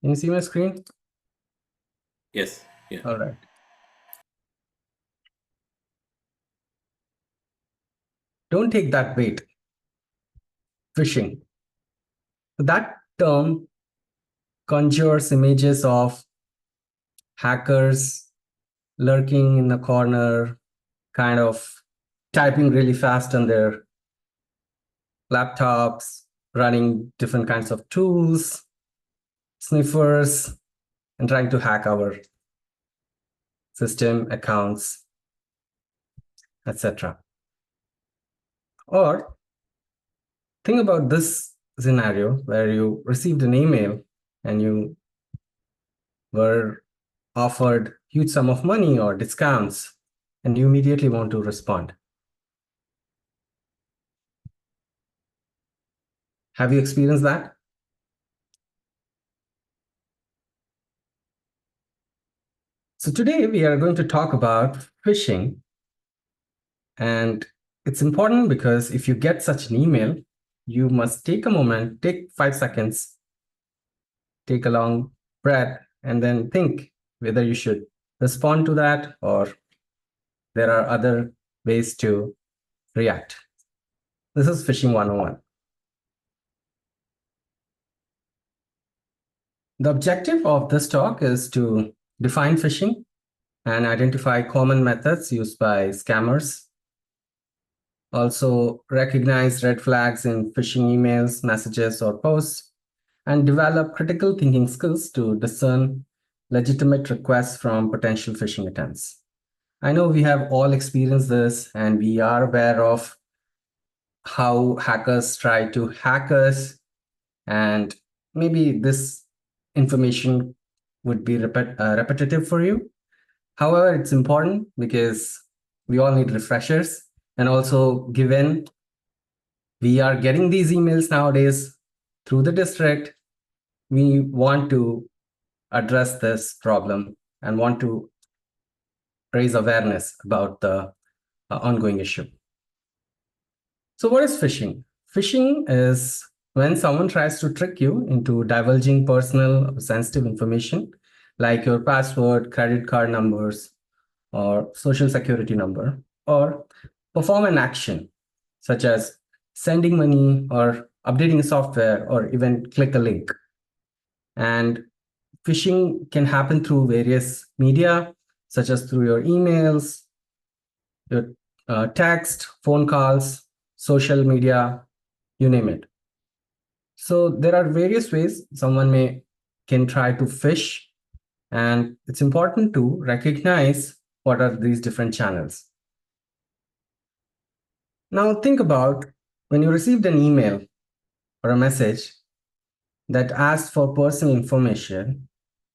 Can you see my screen? Yes. Yeah. All right. Don't take that bait. Phishing. That term conjures images of hackers lurking in the corner, kind of typing really fast on their laptops, running different kinds of tools, sniffers, and trying to hack our system, accounts, etc. Or think about this scenario where you received an email and you were offered huge sum of money or discounts, and you immediately want to respond. Have you experienced that? So today we are going to talk about phishing. And it's important because if you get such an email, you must take a moment, take 5 seconds, take a long breath, and then think whether you should respond to that or there are other ways to react. This is Phishing 101. The objective of this talk is to define phishing and identify common methods used by scammers. Also recognize red flags in phishing emails, messages, or posts, and develop critical thinking skills to discern legitimate requests from potential phishing attempts. I know we have all experienced this, and we are aware of how hackers try to hack us, and maybe this information would be repetitive for you. However, it's important because we all need refreshers, and also given we are getting these emails nowadays through the district, we want to address this problem and want to raise awareness about the ongoing issue. So what is phishing? Phishing is when someone tries to trick you into divulging personal or sensitive information like your password, credit card numbers, or social security number, or perform an action such as sending money or updating software or even click a link. And phishing can happen through various media, such as through your emails, your text, phone calls, social media, you name it. So there are various ways someone can try to phish, and it's important to recognize what are these different channels. Now think about when you received an email or a message that asked for personal information,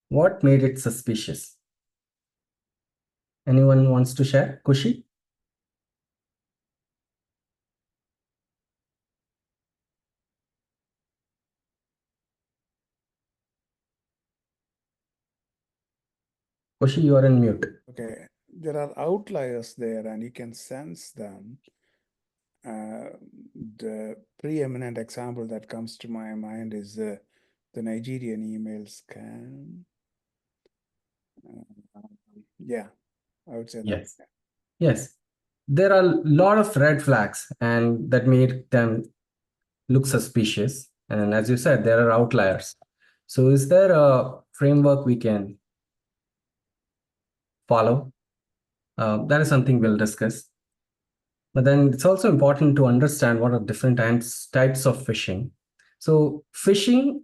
what made it suspicious? Anyone wants to share? Kushi? Kushi, you are in mute. Okay, there are outliers there and you can sense them. The preeminent example that comes to my mind is the Nigerian email scam. Yeah, I would say Yes. that. Yes. There are a lot of red flags and that made them look suspicious. And as you said, there are outliers. So is there a framework we can follow? That is something we'll discuss. But then it's also important to understand what are different types of phishing. So phishing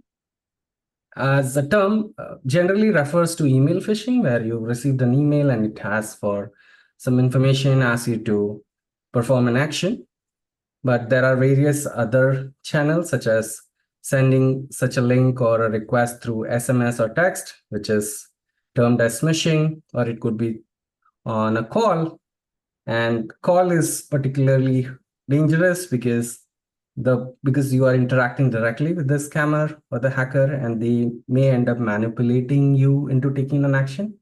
as a term generally refers to email phishing, where you received an email and it has for some information, asks you to perform an action. But there are various other channels, such as sending such a link or a request through SMS or text, which is termed as smishing, or it could be on a call. And call is particularly dangerous because you are interacting directly with the scammer or the hacker, and they may end up manipulating you into taking an action.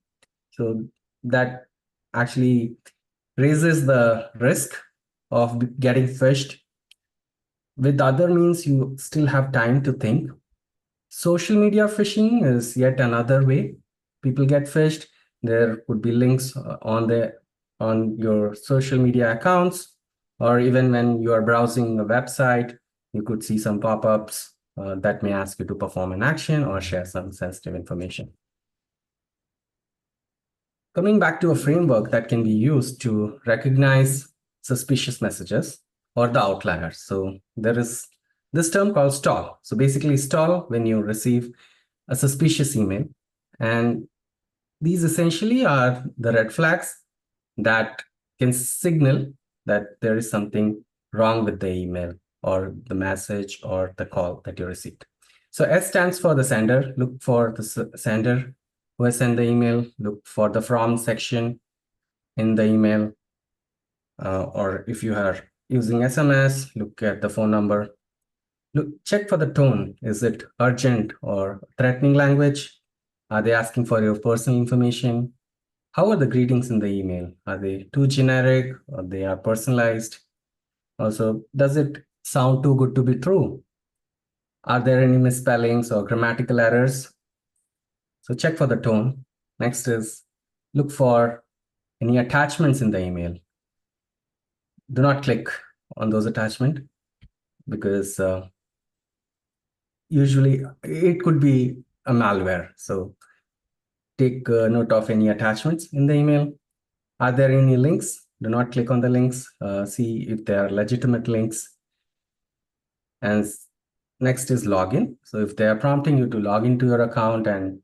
So that actually raises the risk of getting phished. With other means, you still have time to think. Social media phishing is yet another way people get phished. There could be links on your social media accounts, or even when you are browsing a website, you could see some pop-ups that may ask you to perform an action or share some sensitive information. Coming back to a framework that can be used to recognize suspicious messages or the outliers. So there is this term called stall. So basically stall when you receive a suspicious email. And these essentially are the red flags that can signal that there is something wrong with the email or the message or the call that you received. So S stands for the sender. Look for the sender who has sent the email. Look for the from section in the email. Or if you are using SMS, look at the phone number. Check for the tone. Is it urgent or threatening language? Are they asking for your personal information? How are the greetings in the email? Are they too generic or they are personalized? Also, does it sound too good to be true? Are there any misspellings or grammatical errors? So check for the tone. Next is look for any attachments in the email. Do not click on those attachments because usually it could be a malware. So take note of any attachments in the email. Are there any links? Do not click on the links. See if they are legitimate links. And next is login. So if they are prompting you to log into your account and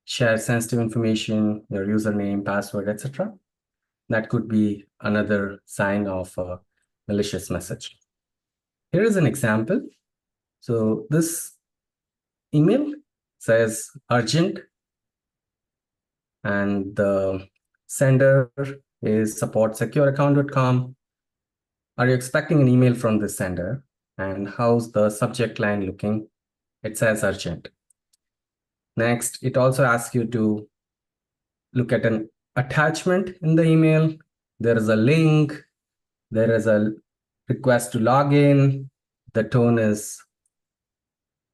share sensitive information, your username, password, etc., that could be another sign of a malicious message. Here is an example. So this email says urgent, and the sender is support.secureaccount.com. Are you expecting an email from the sender? And how's the subject line looking? It says urgent. Next, it also asks you to look at an attachment in the email. There is a link. There is a request to log in. The tone is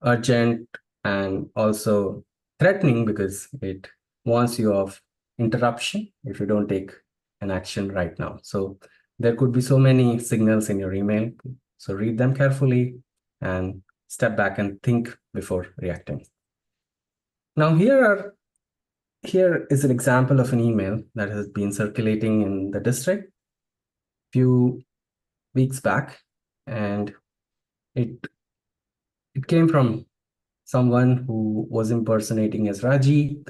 urgent and also threatening because it warns you of interruption if you don't take an action right now. So there could be so many signals in your email. So read them carefully and step back and think before reacting. Now here is an example of an email that has been circulating in the district few weeks back, and it came from someone who was impersonating as Raji.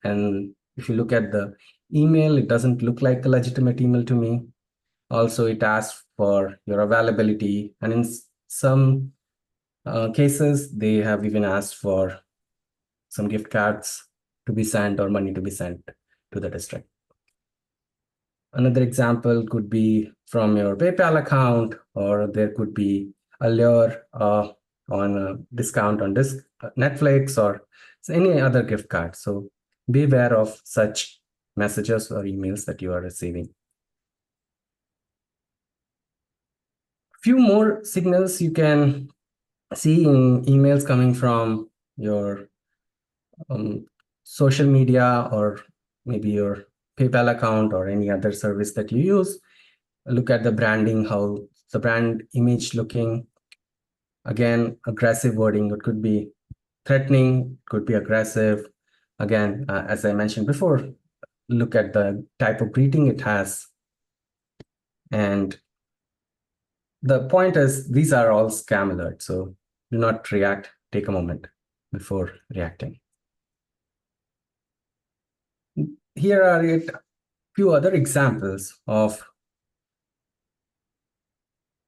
And if you look at the email, it doesn't look like a legitimate email to me. Also, it asks for your availability. And in some cases, they have even asked for some gift cards to be sent or money to be sent to the district. Another example could be from your PayPal account, or there could be a lure on a discount on Netflix or any other gift card. So be aware of such messages or emails that you are receiving. Few more signals you can see in emails coming from your social media or maybe your PayPal account or any other service that you use. Look at the branding, how the brand image looking. Again, aggressive wording. It could be threatening, could be aggressive. Again, as I mentioned before, look at the type of greeting it has. And the point is, these are all scam alerts. So do not react. Take a moment before reacting. Here are a few other examples of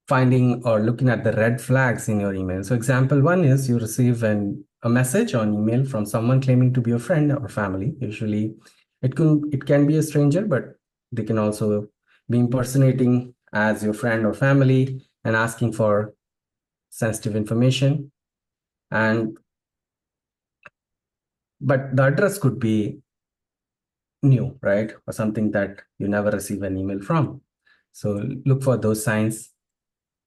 finding or looking at the red flags in your email. So example one is you receive a message on email from someone claiming to be your friend or family. Usually it can be a stranger, but they can also be impersonating as your friend or family and asking for sensitive information. But the address could be new, right? Or something that you never receive an email from. So look for those signs.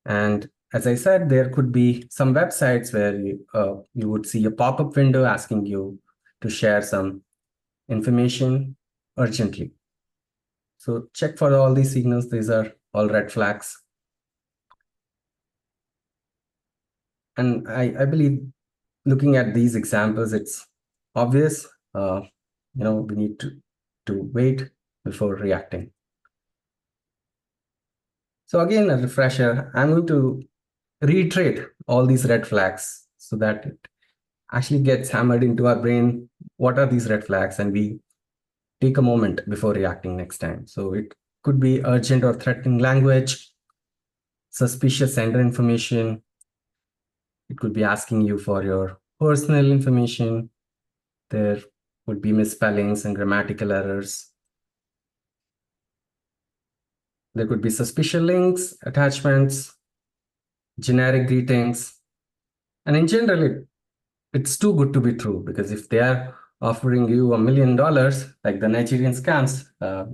And as I said, there could be some websites where you would see a pop-up window asking you to share some information urgently. So check for all these signals. These are all red flags. And I believe looking at these examples, it's obvious, we need to wait before reacting. So again, a refresher, I'm going to reiterate all these red flags so that it actually gets hammered into our brain. What are these red flags? And we take a moment before reacting next time. So it could be urgent or threatening language, suspicious sender information. It could be asking you for your personal information. There would be misspellings and grammatical errors. There could be suspicious links, attachments, generic greetings. And in general, it's too good to be true, because if they are offering you $1 million, like the Nigerian scams,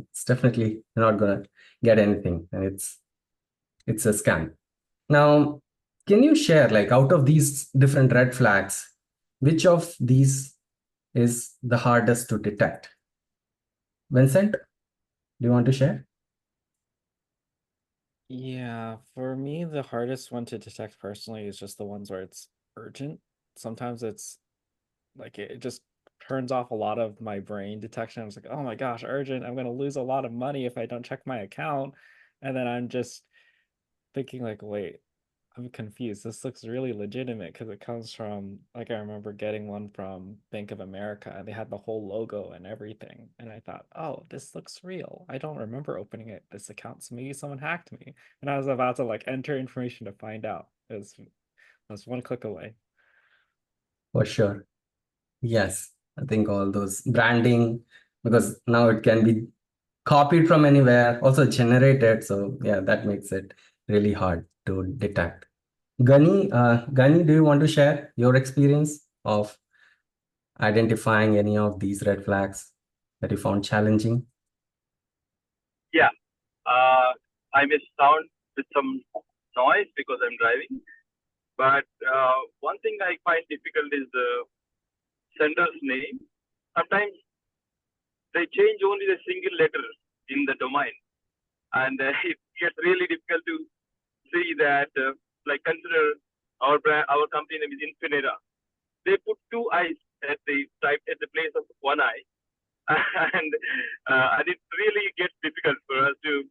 it's definitely not going to get anything. And it's a scam. Now, can you share, like, out of these different red flags, which of these is the hardest to detect? Vincent, do you want to share? Yeah, for me, the hardest one to detect personally is just the ones where it's urgent. Sometimes it's like it just turns off a lot of my brain detection. I was like, oh my gosh, urgent. I'm going to lose a lot of money if I don't check my account. And then I'm just thinking like, wait, I'm confused. This looks really legitimate because it comes from, like, I remember getting one from Bank of America and they had the whole logo and everything. And I thought, oh, this looks real. I don't remember opening this account, so maybe someone hacked me. And I was about to like enter information to find out. It was one click away. For sure. Yes, I think all those branding, because now it can be copied from anywhere, also generated. So yeah, that makes it really hard to detect. Gani, do you want to share your experience of identifying any of these red flags that you found challenging? Yeah, I may sound with some noise because I'm driving, but one thing I find difficult is the sender's name. Sometimes they change only the single letter in the domain, and it gets really difficult to see that. Like, consider our brand, our company name is Infinera. They put two eyes at the place of one eye, and it really gets difficult for us to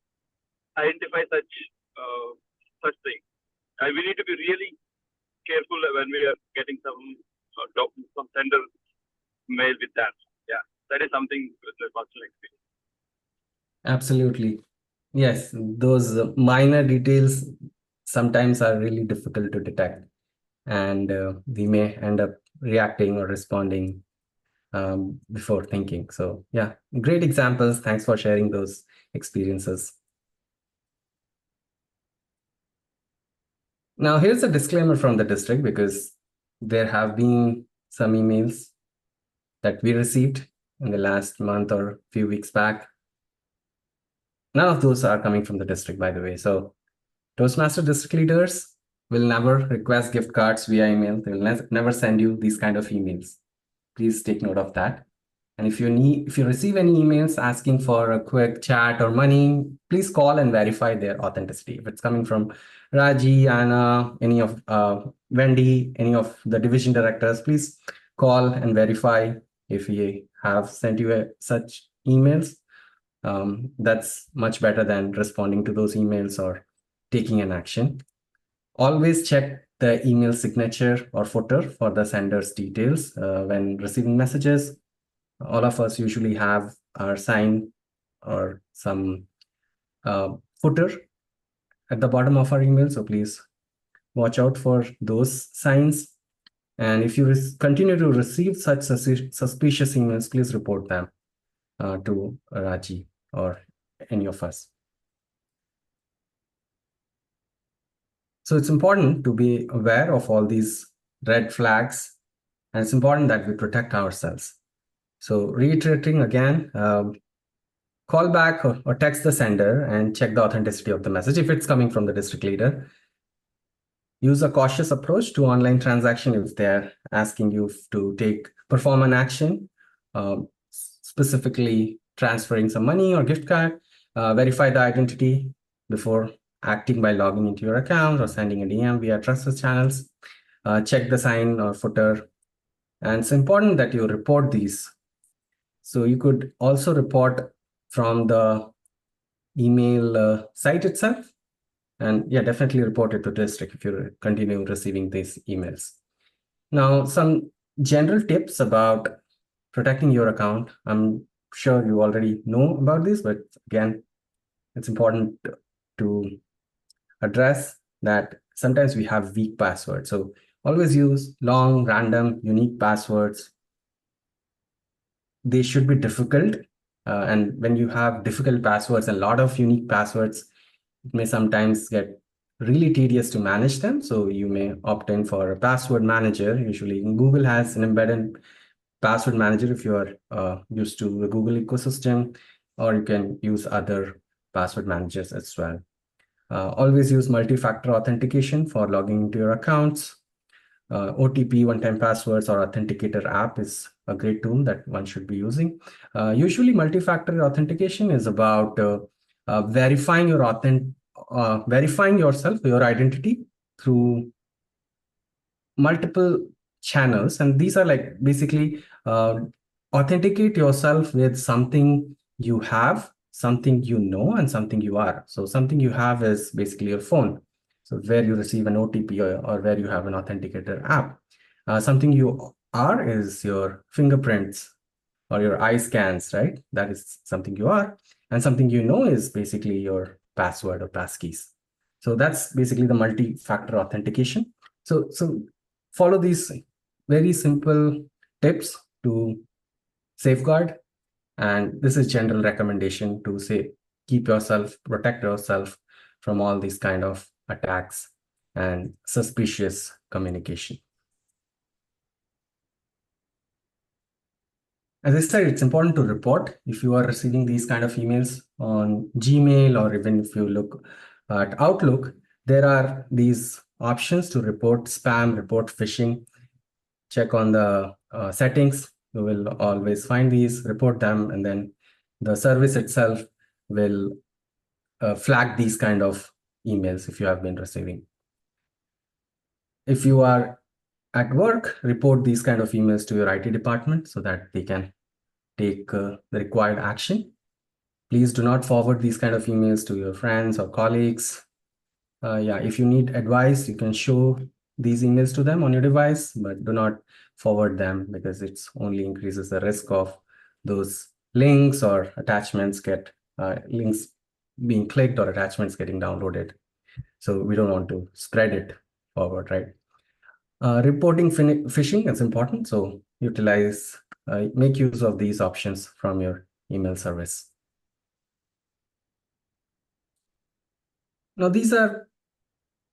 identify such things. We need to be really careful when we are getting some sender mail with that. Yeah, that is something with the personal experience. Absolutely. Yes, those minor details sometimes are really difficult to detect, and we may end up reacting or responding before thinking. So yeah, great examples. Thanks for sharing those experiences. Now, here's a disclaimer from the district, because there have been some emails that we received in the last month or few weeks back. None of those are coming from the district, by the way. So Toastmaster district leaders will never request gift cards via email. They will never send you these kind of emails. Please take note of that. And if you receive any emails asking for a quick chat or money, please call and verify their authenticity. If it's coming from Raji, Anna, any of Wendy, any of the division directors, please call and verify if we have sent you such emails. That's much better than responding to those emails or taking an action. Always check the email signature or footer for the sender's details when receiving messages. All of us usually have our sign or some footer at the bottom of our email. So please watch out for those signs. And if you continue to receive such suspicious emails, please report them to Raji or any of us. So it's important to be aware of all these red flags, and it's important that we protect ourselves. So reiterating again, call back or text the sender and check the authenticity of the message if it's coming from the district leader. use a cautious approach to online transaction if they're asking you to perform an action, specifically transferring some money or gift card. Verify the identity before acting by logging into your account or sending a DM via trusted channels. Check the sign or footer. And it's important that you report these. So you could also report from the email site itself. And yeah, definitely report it to district if you continue receiving these emails. Now, some general tips about protecting your account. I'm sure you already know about this, but again, it's important to address that sometimes we have weak passwords. So always use long, random, unique passwords. They should be difficult. And when you have difficult passwords and a lot of unique passwords, it may sometimes get really tedious to manage them. So you may opt in for a password manager. Usually Google has an embedded password manager if you are used to the Google ecosystem, or you can use other password managers as well. Always use multi-factor authentication for logging into your accounts. OTP, one-time passwords, or authenticator app is a great tool that one should be using. Usually, multi-factor authentication is about verifying yourself, your identity through multiple channels, and these are like basically authenticate yourself with something you have, something you know, and something you are. So something you have is basically your phone, so where you receive an OTP or where you have an authenticator app. Something you are is your fingerprints or your eye scans, right? That is something you are. And something you know is basically your password or passkeys. So that's basically the multi-factor authentication. So follow these very simple tips to safeguard. And this is general recommendation to say, protect yourself from all these kind of attacks and suspicious communication. As I said, it's important to report if you are receiving these kind of emails on Gmail, or even if you look at Outlook, there are these options to report spam, report phishing. Check on the settings. You will always find these, report them, and then the service itself will flag these kind of emails if you have been receiving. If you are at work, report these kind of emails to your IT department so that they can take the required action. Please do not forward these kind of emails to your friends or colleagues. If you need advice, you can show these emails to them on your device, but do not forward them, because it only increases the risk of those links or attachments links being clicked or attachments getting downloaded. So we don't want to spread it forward, right? Reporting phishing is important. So make use of these options from your email service. Now, these are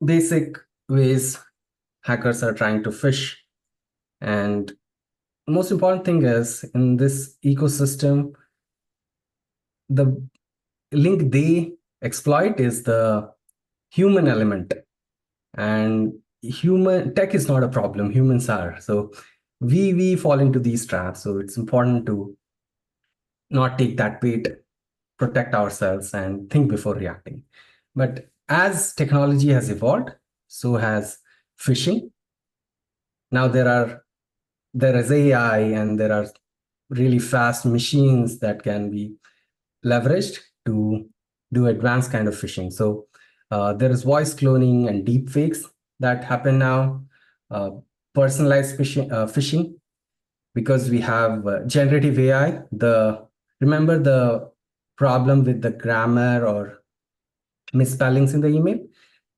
basic ways hackers are trying to phish. And the most important thing is, in this ecosystem, the link they exploit is the human element. And tech is not a problem, humans are. So we fall into these traps. So it's important to not take that bait, protect ourselves, and think before reacting. But as technology has evolved, so has phishing. Now there is AI, and there are really fast machines that can be leveraged to do advanced kind of phishing. So there is voice cloning and deep fakes that happen now, personalized phishing, because we have generative AI. Remember the problem with the grammar or misspellings in the email?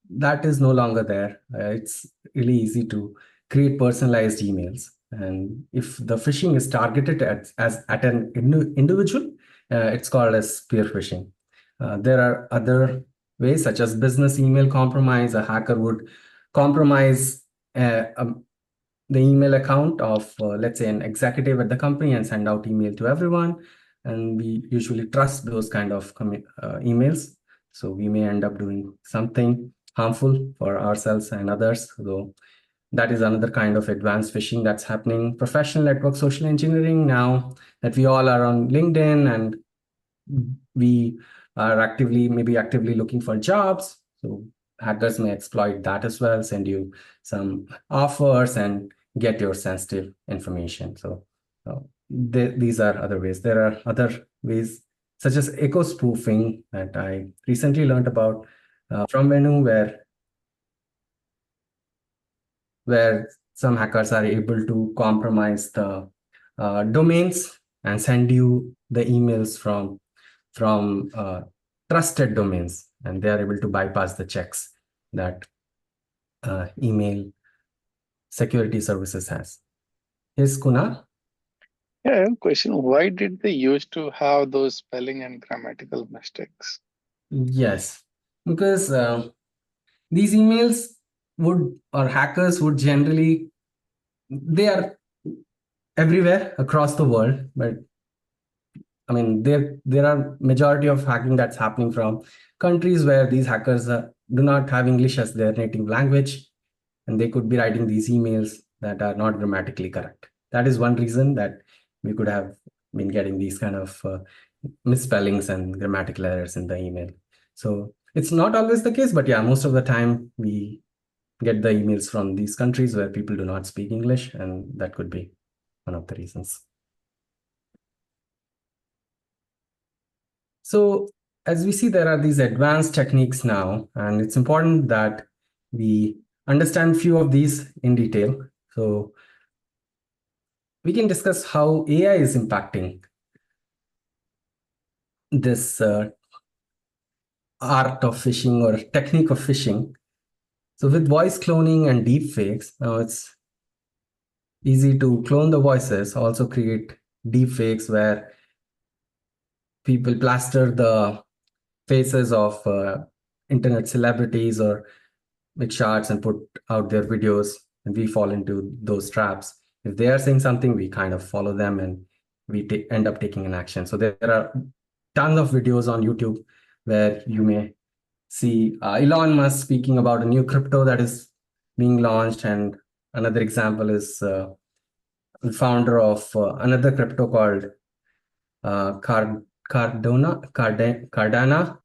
That is no longer there. It's really easy to create personalized emails. And if the phishing is targeted at an individual, it's called as spear phishing. There are other ways, such as business email compromise. A hacker would compromise the email account of, let's say, an executive at the company and send out email to everyone. And we usually trust those kind of emails. So we may end up doing something harmful for ourselves and others. So that is another kind of advanced phishing that's happening. Professional network social engineering, now that we all are on LinkedIn and we are maybe actively looking for jobs. So hackers may exploit that as well, send you some offers and get your sensitive information. So these are other ways. There are other ways such as echo spoofing that I recently learned about from Venu, where some hackers are able to compromise the domains and send you the emails from trusted domains, and they are able to bypass the checks that email security services has. Yes, Kunal? Yeah, I have a question. Why did they used to have those spelling and grammatical mistakes? Yes, because these emails hackers would generally, they are everywhere across the world, but I mean, there are majority of hacking that's happening from countries where these hackers do not have English as their native language, and they could be writing these emails that are not grammatically correct. That is one reason that we could have been getting these kind of misspellings and grammatical errors in the email. So it's not always the case, but yeah, most of the time we get the emails from these countries where people do not speak English, and that could be one of the reasons. So as we see, there are these advanced techniques now, and it's important that we understand few of these in detail. So we can discuss how AI is impacting this art of phishing or technique of phishing. So with voice cloning and deep fakes, now it's easy to clone the voices, also create deep fakes where people plaster the faces of internet celebrities or big shots and put out their videos, and we fall into those traps. If they are saying something, we kind of follow them and we end up taking an action. So there are tons of videos on YouTube where you may see Elon Musk speaking about a new crypto that is being launched, and another example is the founder of another crypto called Cardana.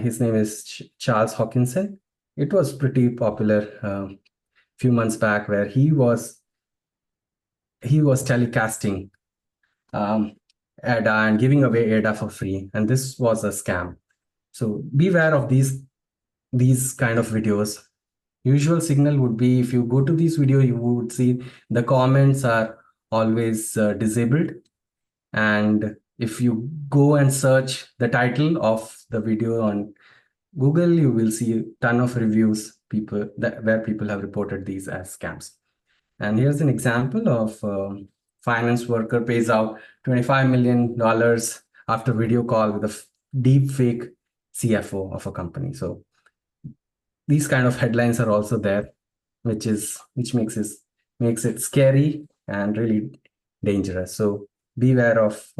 His name is Charles Hoskinson. It was pretty popular few months back, where he was telecasting ADA and giving away ADA for free, and this was a scam. So beware of these kind of videos. Usual signal would be, if you go to this video, you would see the comments are always disabled, and if you go and search the title of the video on Google, you will see a ton of reviews where people have reported these as scams. And here's an example of finance worker pays out $25 million after video call with a deep fake CFO of a company. So these kind of headlines are also there, which makes it scary and really dangerous. So beware of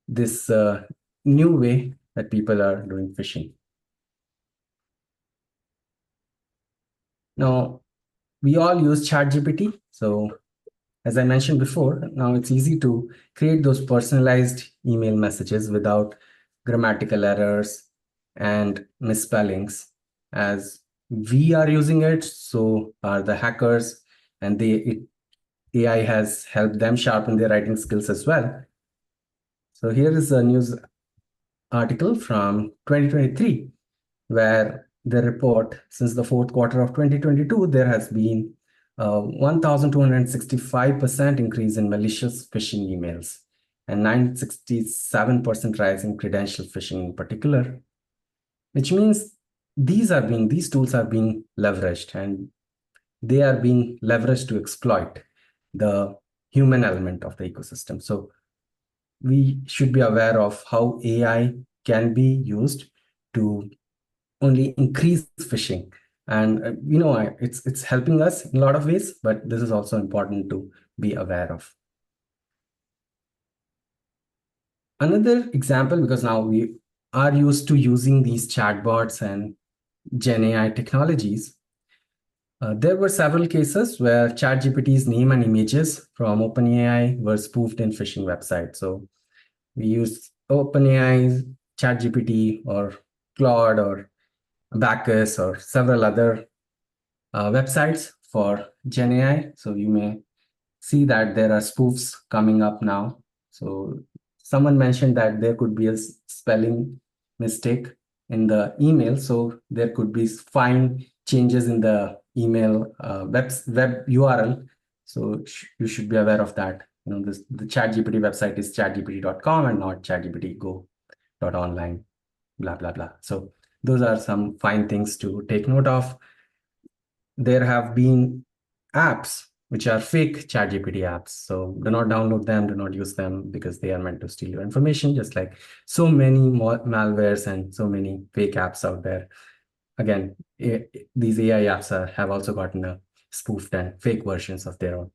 this new way that people are doing phishing. Now, we all use ChatGPT. So as I mentioned before, now it's easy to create those personalized email messages without grammatical errors and misspellings. As we are using it, so are the hackers, and AI has helped them sharpen their writing skills as well. So here is a news article from 2023, where the report, since the fourth quarter of 2022, there has been a 1,265% increase in malicious phishing emails and 967% rise in credential phishing in particular, which means these tools are being leveraged, and they are being leveraged to exploit the human element of the ecosystem. So we should be aware of how AI can be used to only increase phishing, and it's helping us in a lot of ways, but this is also important to be aware of. Another example, because now we are used to using these chatbots and Gen AI technologies, there were several cases where ChatGPT's name and images from OpenAI were spoofed in phishing websites. So we use OpenAI's ChatGPT or Claude or Bacchus or several other websites for Gen AI. So you may see that there are spoofs coming up now. So someone mentioned that there could be a spelling mistake in the email. So there could be fine changes in the email web URL. So you should be aware of that. The ChatGPT website is chatgpt.com and not chatgptgo.online, blah, blah, blah. So those are some fine things to take note of. There have been apps which are fake ChatGPT apps. So do not download them, do not use them because they are meant to steal your information, just like so many malwares and so many fake apps out there. Again, these AI apps have also gotten a spoofed and fake versions of their own.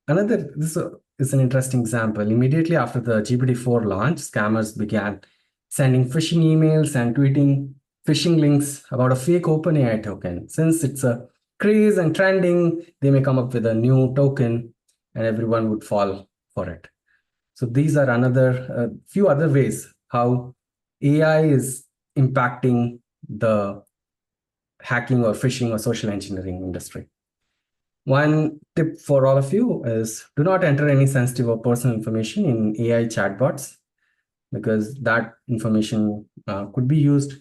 This is an interesting example. Immediately after the GPT-4 launch, scammers began sending phishing emails and tweeting phishing links about a fake OpenAI token. Since it's a craze and trending, they may come up with a new token and everyone would fall for it. So these are another few other ways how AI is impacting the hacking or phishing or social engineering industry. One tip for all of you is do not enter any sensitive or personal information in AI chatbots because that information could be used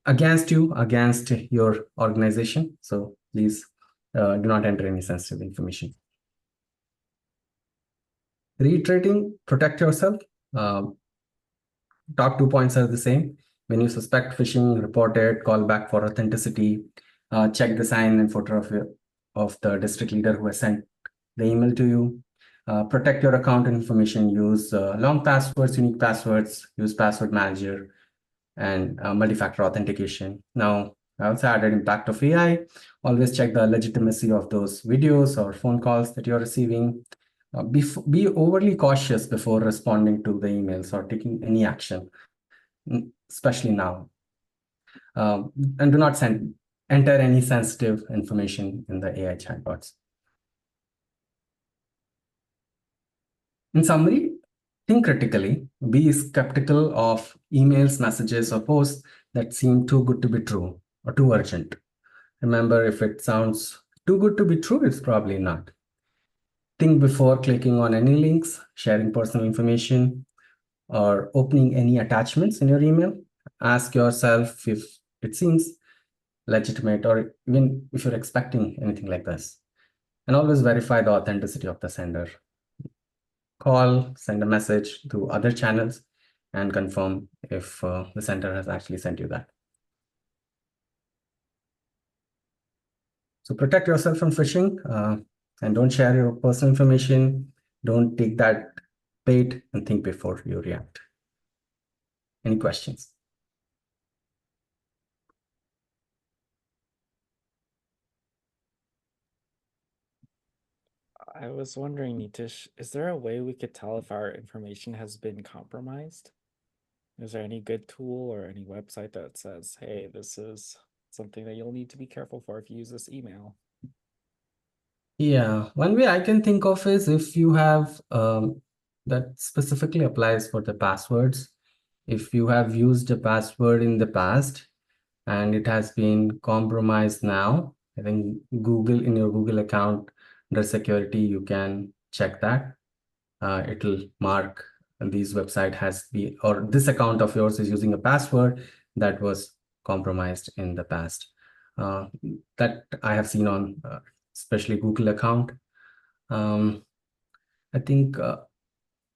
against you, against your organization. So please do not enter any sensitive information. Reiterating, protect yourself. Top 2 points are the same. When you suspect phishing, report it, call back for authenticity, check the sign and photo of the district leader who has sent the email to you. Protect your account information, use long passwords, unique passwords, use password manager, and multi-factor authentication. Now, I also added impact of AI. Always check the legitimacy of those videos or phone calls that you're receiving. Be overly cautious before responding to the emails or taking any action, especially now. And do not enter any sensitive information in the AI chatbots. In summary, think critically, be skeptical of emails, messages, or posts that seem too good to be true or too urgent. Remember, if it sounds too good to be true, it's probably not. Think before clicking on any links, sharing personal information, or opening any attachments in your email. Ask yourself if it seems legitimate or even if you're expecting anything like this. And always verify the authenticity of the sender. Call, send a message through other channels, and confirm if the sender has actually sent you that. So protect yourself from phishing and don't share your personal information. Don't take that bait and think before you react. Any questions? I was wondering, Neetish, is there a way we could tell if our information has been compromised? Is there any good tool or any website that says, hey, this is something that you'll need to be careful for if you use this email? Yeah, one way I can think of is if you have that specifically applies for the passwords. If you have used a password in the past and it has been compromised now, I think Google, in your Google account under security, you can check that. It'll mark this website or this account of yours is using a password that was compromised in the past. That I have seen on especially Google account. I think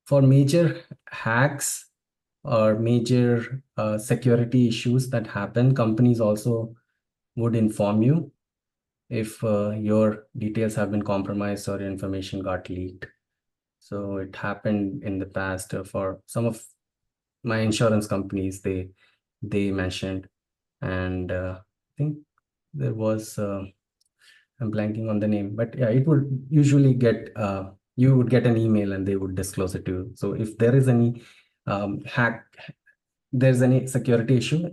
for major hacks or major security issues that happen, companies also would inform you if your details have been compromised or your information got leaked. So it happened in the past for some of my insurance companies, they mentioned, and I think there was, I'm blanking on the name, but yeah, it would usually you would get an email and they would disclose it to you. So if there is any hack there's any security issue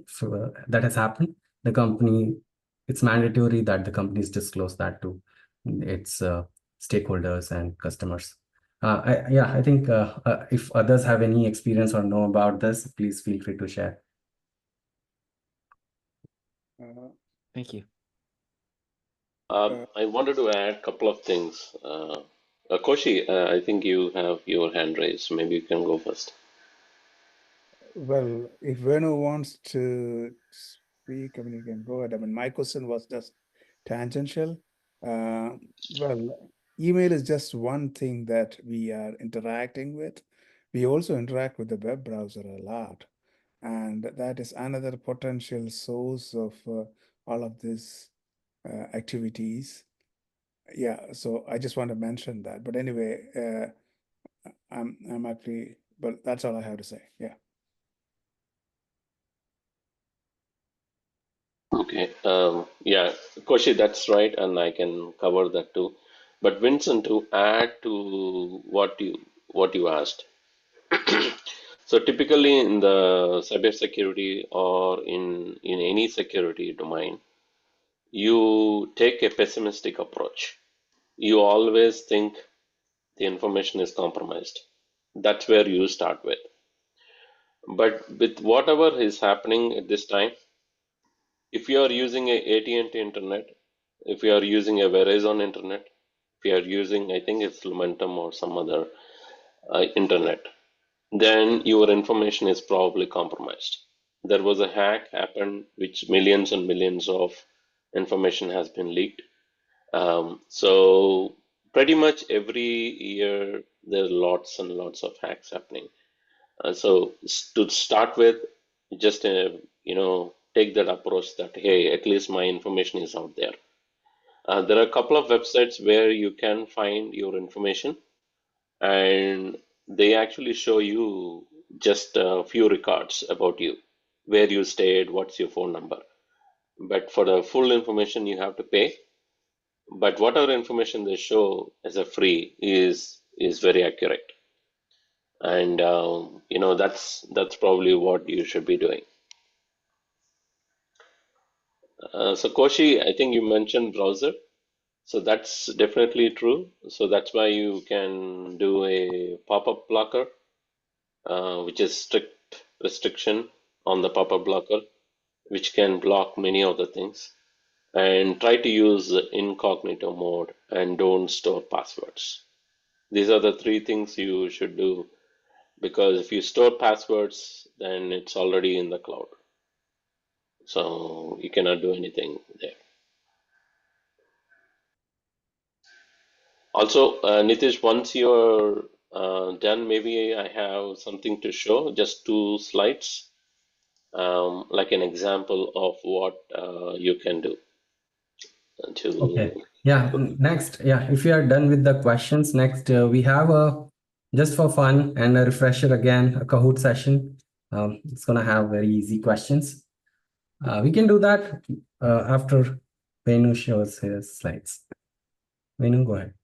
that has happened, the company, it's mandatory that the companies disclose that to its stakeholders and customers. I think if others have any experience or know about this, please feel free to share. Thank you. I wanted to add a couple of things. Koshi, I think you have your hand raised. Maybe you can go first. Well, if Venu wants to speak, I mean, you can go ahead. I mean, my question was just tangential. Well, email is just one thing that we are interacting with. We also interact with the web browser a lot. And that is another potential source of all of these activities. Yeah, so I just want to mention that. But anyway, I'm actually, but that's all I have to say. Yeah. Okay. Yeah, Koshi, that's right, and I can cover that too. But Vincent, to add to what you asked. So typically in the cybersecurity or in any security domain, you take a pessimistic approach. You always think the information is compromised. That's where you start with. But with whatever is happening at this time, if you are using a AT&T internet, if you are using a Verizon internet, if you are using, I think it's Lumentum or some other internet, then your information is probably compromised. There was a hack happened, which millions and millions of information has been leaked. So pretty much every year there are lots and lots of hacks happening. So to start with, just take that approach that hey, at least my information is out there. There are a couple of websites where you can find your information, and they actually show you just a few records about you, where you stayed, what's your phone number. But for the full information, you have to pay. But whatever information they show as a free is very accurate, and that's probably what you should be doing. So Koshi, I think you mentioned browser. So that's definitely true. So that's why you can do a pop-up blocker, which is strict restriction on the pop-up blocker, which can block many of the things. And try to use incognito mode and don't store passwords. These are the three things you should do, because if you store passwords, then it's already in the cloud. So you cannot do anything there. Also, Neetish, once you're done, maybe I have something to show, just 2 slides, like an example of what you can do. Okay. Yeah. Next, if you are done with the questions, next we have just for fun and a refresher again, a Kahoot session. It's gonna have very easy questions. We can do that after Venu shows his slides. Venu, go ahead.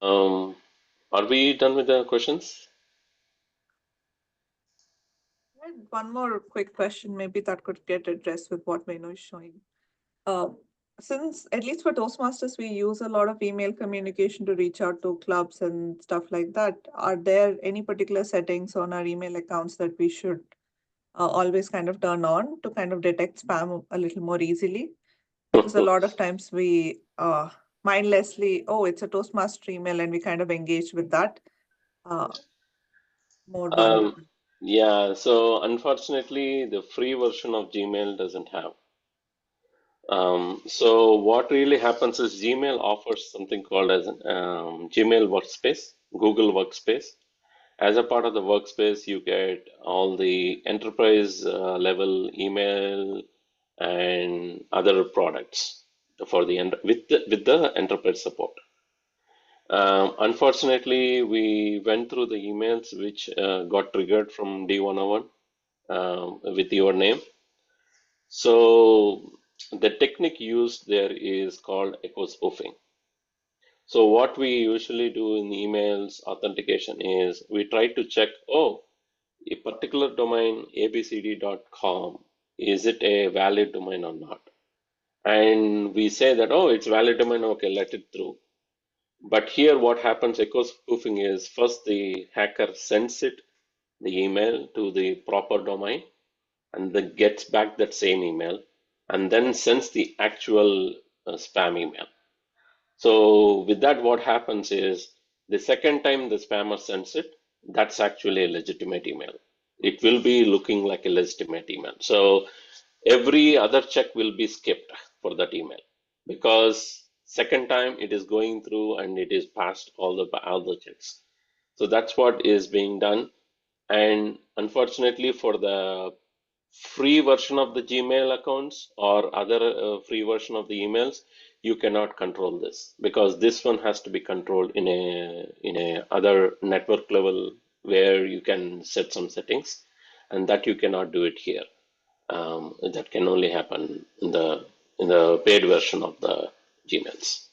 Are we done with the questions? One more quick question, maybe that could get addressed with what Venu is showing. Since, at least for Toastmasters, we use a lot of email communication to reach out to clubs and stuff like that. Are there any particular settings on our email accounts that we should always kind of turn on to kind of detect spam a little more easily? Because a lot of times we mindlessly, oh, it's a Toastmaster email, and we kind of engage with that more than. Yeah, so unfortunately, the free version of Gmail doesn't have. So what really happens is Gmail offers something called as Gmail Workspace, Google Workspace. As a part of the workspace, you get all the enterprise level email and other products for with the enterprise support. Unfortunately, we went through the emails which got triggered from D101 with your name. So the technique used there is called echo spoofing. So what we usually do in emails authentication is we try to check, oh, a particular domain abcd.com, is it a valid domain or not? And we say that, oh, it's valid domain, okay, let it through. But here what happens, echo spoofing, is first the hacker sends it, the email, to the proper domain, and then gets back that same email, and then sends the actual spam email. So with that, what happens is the second time the spammer sends it, that's actually a legitimate email. It will be looking like a legitimate email. So every other check will be skipped for that email, because second time it is going through and it is passed all the checks. So that's what is being done. And unfortunately, for the free version of the Gmail accounts or other free version of the emails, you cannot control this, because this one has to be controlled in a other network level where you can set some settings, and that you cannot do it here. That can only happen in the paid version of the Gmails.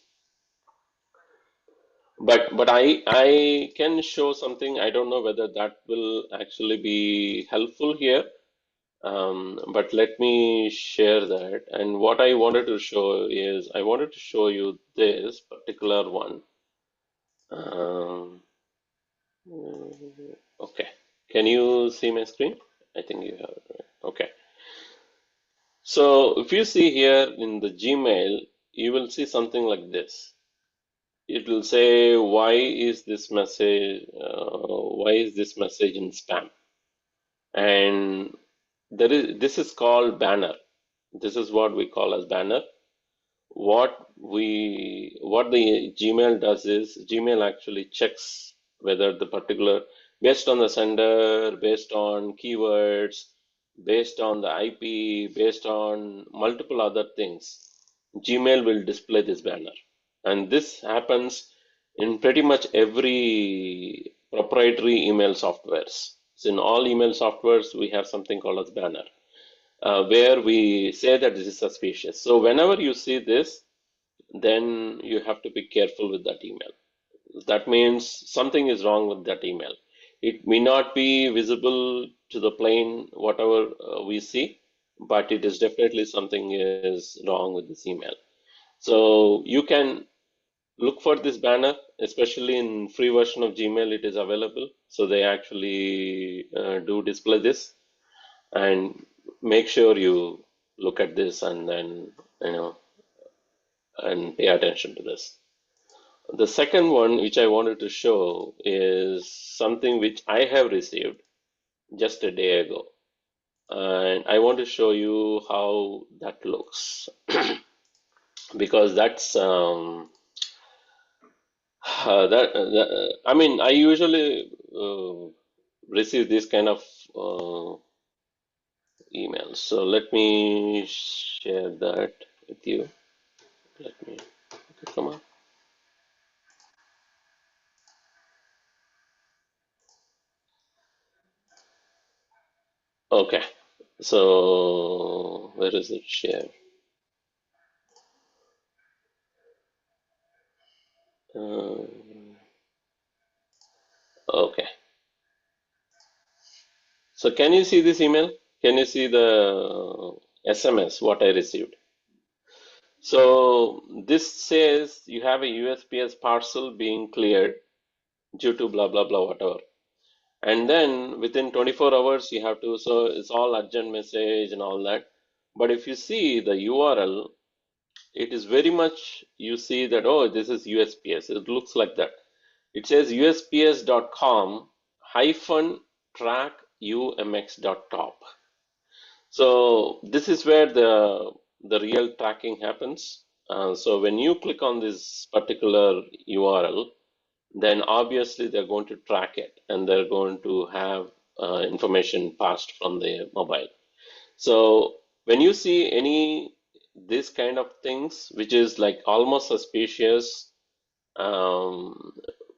But I can show something. I don't know whether that will actually be helpful here. But let me share that. And what I wanted to show is, I wanted to show you this particular one. Okay. Can you see my screen? I think you have it, right? Okay. So if you see here in the Gmail, you will see something like this. It will say, why is this message in spam? And this is called banner. This is what we call as banner. What the Gmail does is, Gmail actually checks whether the particular, based on the sender, based on keywords, based on the IP, based on multiple other things, Gmail will display this banner. And this happens in pretty much every proprietary email softwares. So in all email softwares, we have something called as banner, where we say that this is suspicious. So whenever you see this, then you have to be careful with that email. That means something is wrong with that email. It may not be visible to the plain whatever we see, but it is definitely something is wrong with this email. So you can look for this banner, especially in free version of Gmail, it is available. So they actually do display this, and make sure you look at this and then, and pay attention to this. The second one, which I wanted to show, is something which I have received just a day ago. And I want to show you how that looks. Because that's I mean, I usually receive this kind of emails. So let me share that with you. Let me, okay, come on. Okay, so where is it? Share. Okay. So can you see this email? Can you see the SMS what I received? So this says you have a USPS parcel being cleared due to blah blah blah whatever. And then within 24 hours you have to, so it's all urgent message and all that. But if you see the URL, it is very much, you see that, oh, this is USPS. It looks like that. It says usps.com track umx.top. So this is where the real tracking happens. So when you click on this particular URL, then obviously they're going to track it and they're going to have information passed from the mobile. So when you see any this kind of things, which is like almost suspicious,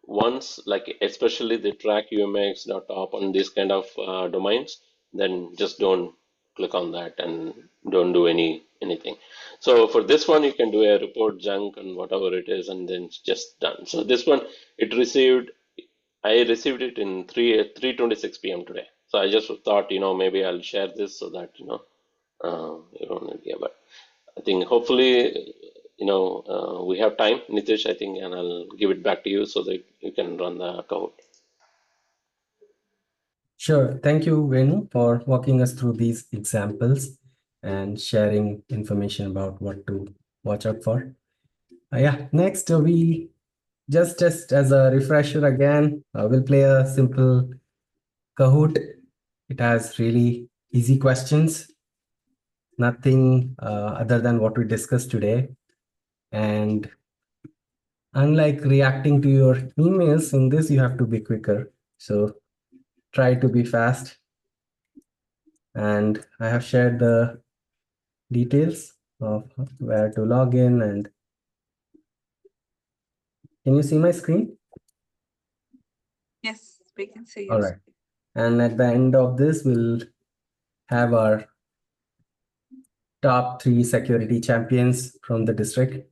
once, like especially the track umx.top on these kind of domains, then just don't click on that and don't do anything. So for this one, you can do a report junk and whatever it is, and then it's just done. So this one, I received it in 3:26 p.m. today. So I just thought, maybe I'll share this so that, you don't idea. But I think hopefully, we have time, Neetish, I think, and I'll give it back to you so that you can run the Kahoot. Sure. Thank you, Venu, for walking us through these examples and sharing information about what to watch out for. Yeah, next we just as a refresher again, we'll play a simple Kahoot. It has really easy questions, nothing other than what we discussed today. And unlike reacting to your emails, in this you have to be quicker. So try to be fast. And I have shared the details of where to log in. And can you see my screen? Yes, we can see All you. right. And at the end of this, we'll have our top 3 security champions from the district.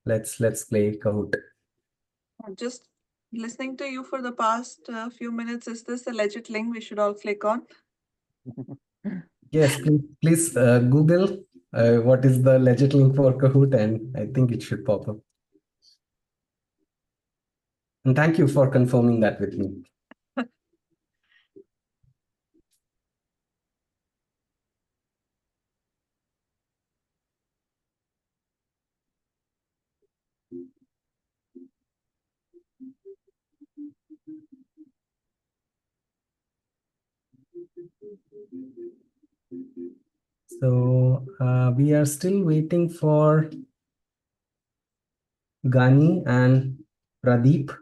Let's play Kahoot. Just listening to you for the past few minutes, is this a legit link we should all click on? Yes, please Google what is the legit link for Kahoot, and I think it should pop up. And thank you for confirming that with me. So we are still waiting for Gani and Pradeep.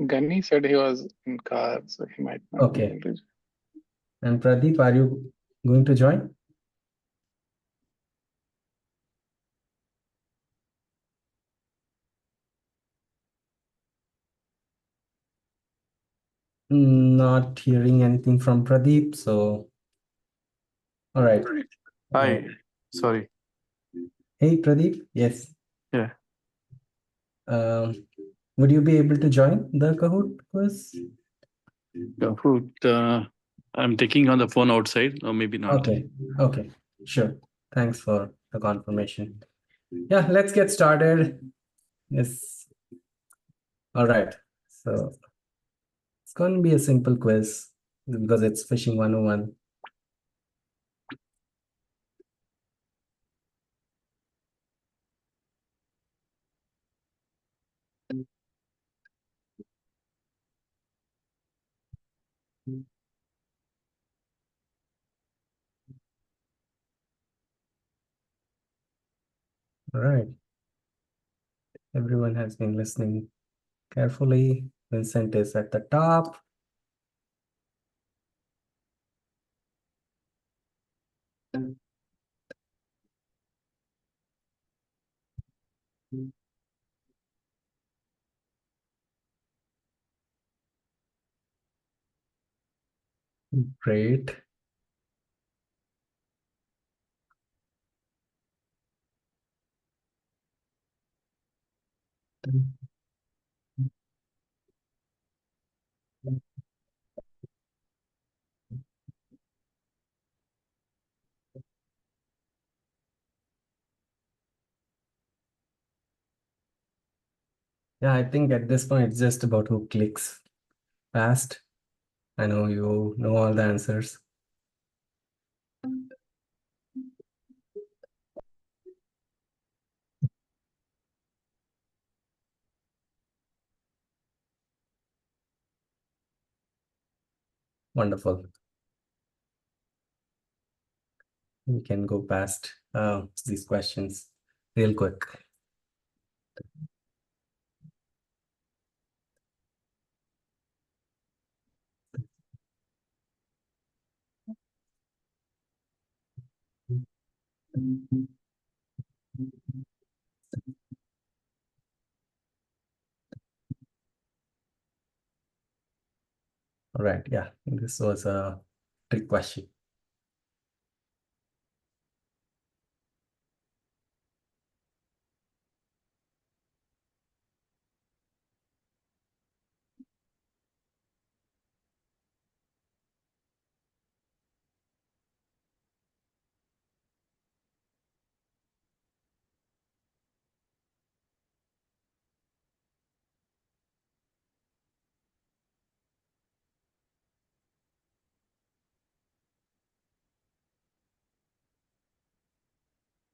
Gunny said he was in car, so he might not be Okay. able to. And Pradeep, are you going to join? Not hearing anything from Pradeep, so all right. Hi, sorry. Hey Pradeep, yes. Yeah. Would you be able to join the Kahoot quiz? Kahoot, I'm taking on the phone outside, or maybe not. Okay, sure. Thanks for the confirmation. Yeah, let's get started. Yes. All right. So it's going to be a simple quiz because it's Phishing 101. All right. Everyone has been listening carefully. Vincent is at the top. Great. Yeah, I think at this point it's just about who clicks fast. I know you know all the answers. Wonderful. We can go past these questions real quick. All right, yeah, this was a trick question.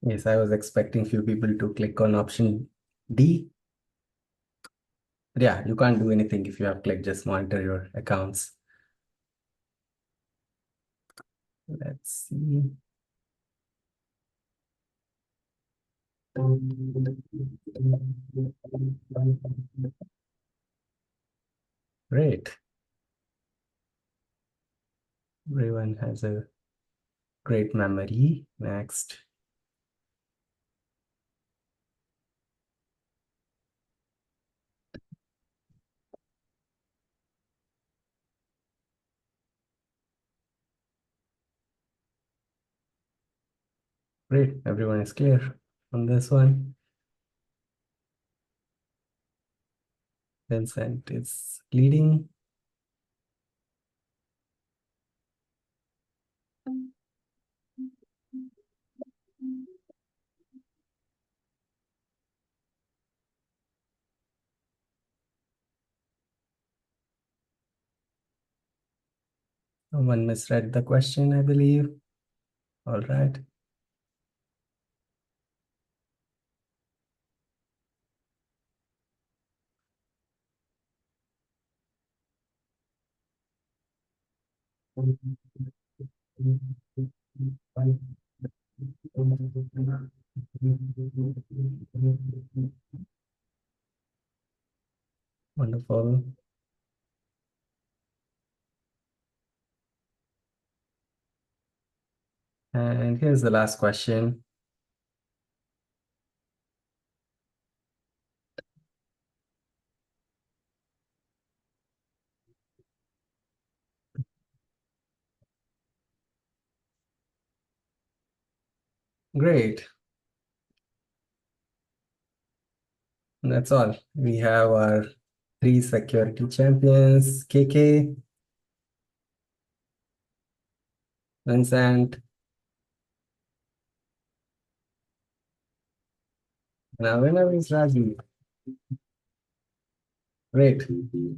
Yes, I was expecting few people to click on option D. Yeah, you can't do anything if you have clicked, just monitor your accounts. Let's see. Great. Everyone has a great memory. Next. Great, everyone is clear on this one. Vincent is leading. Someone misread the question, I believe. All right. Wonderful. And here's the last question. Great. And that's all. We have our 3 security champions, KK, Vincent, and our winner is Raji. Great.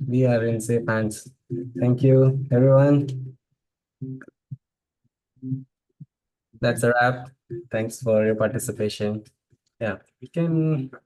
We are in safe hands. Thank you, everyone. That's a wrap. Thanks for your participation. Yeah, we can